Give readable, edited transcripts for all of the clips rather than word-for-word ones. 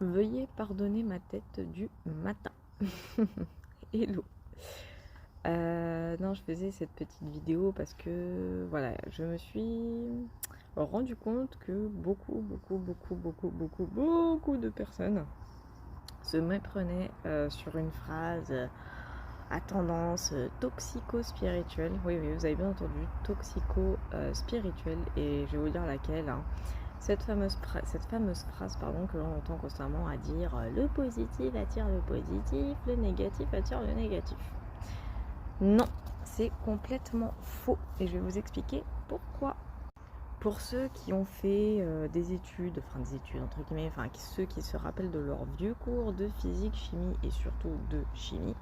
Veuillez pardonner ma tête du matin. Hello. Non, je faisais cette petite vidéo parce que voilà, je me suis rendu compte que beaucoup de personnes se méprenaient sur une phrase à tendance toxico-spirituelle. Oui, vous avez bien entendu, toxico-spirituelle, et je vais vous dire laquelle. Cette fameuse phrase que l'on entend constamment à dire le positif attire le positif, le négatif attire le négatif. Non, c'est complètement faux et je vais vous expliquer pourquoi. Pour ceux qui ont fait des études entre guillemets, ceux qui se rappellent de leurs vieux cours de physique, chimie et surtout de chimie,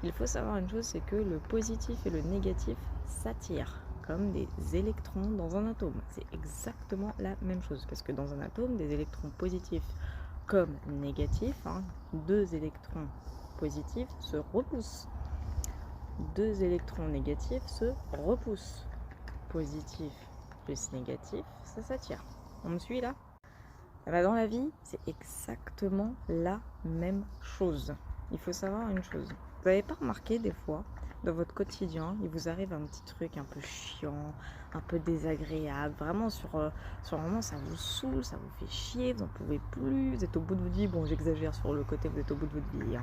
il faut savoir une chose, c'est que le positif et le négatif s'attirent comme des électrons dans un atome. C'est exactement la même chose, parce que dans un atome, des électrons positifs comme négatifs, deux électrons positifs se repoussent. Deux électrons négatifs se repoussent. Positif plus négatif, ça s'attire. On me suit là ? Dans la vie, c'est exactement la même chose. Il faut savoir une chose. Vous n'avez pas remarqué des fois, dans votre quotidien, il vous arrive un petit truc un peu chiant, un peu désagréable, vraiment sur un moment ça vous saoule, ça vous fait chier, vous n'en pouvez plus, vous êtes au bout de votre vie, bon j'exagère sur le côté, vous êtes au bout de votre vie.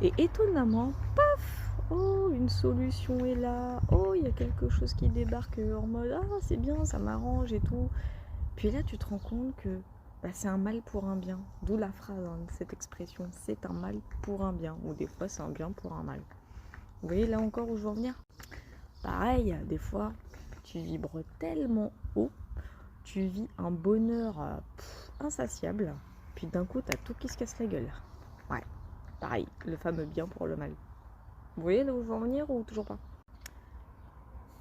Et étonnamment, paf, oh une solution est là, oh il y a quelque chose qui débarque en mode ah c'est bien, ça m'arrange et tout. Puis là tu te rends compte que c'est un mal pour un bien. D'où la phrase, cette expression, c'est un mal pour un bien. Ou des fois, c'est un bien pour un mal. Vous voyez là encore où je veux en venir ? Pareil, des fois, tu vibres tellement haut, tu vis un bonheur insatiable, puis d'un coup, t'as tout qui se casse la gueule. Ouais, pareil, le fameux bien pour le mal. Vous voyez là où je veux en venir ou toujours pas ?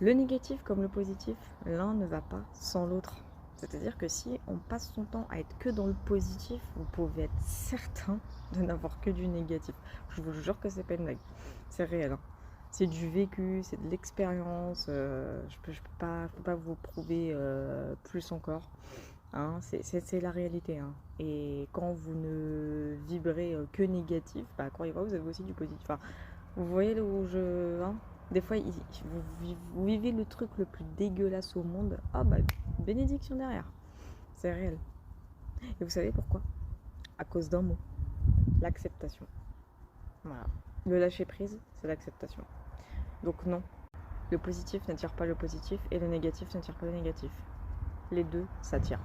Le négatif comme le positif, l'un ne va pas sans l'autre. C'est-à-dire que si on passe son temps à être que dans le positif, vous pouvez être certain de n'avoir que du négatif. Je vous jure que c'est pas une blague. C'est réel. C'est du vécu, c'est de l'expérience. Je peux pas vous prouver plus encore. C'est la réalité. Et quand vous ne vibrez que négatif, croyez-moi, vous avez aussi du positif. Vous voyez là où je... Des fois, vous vivez le truc le plus dégueulasse au monde. Bénédiction derrière. C'est réel. Et vous savez pourquoi ? À cause d'un mot. L'acceptation. Voilà. Le lâcher prise, c'est l'acceptation. Donc non, le positif n'attire pas le positif et le négatif n'attire pas le négatif. Les deux s'attirent.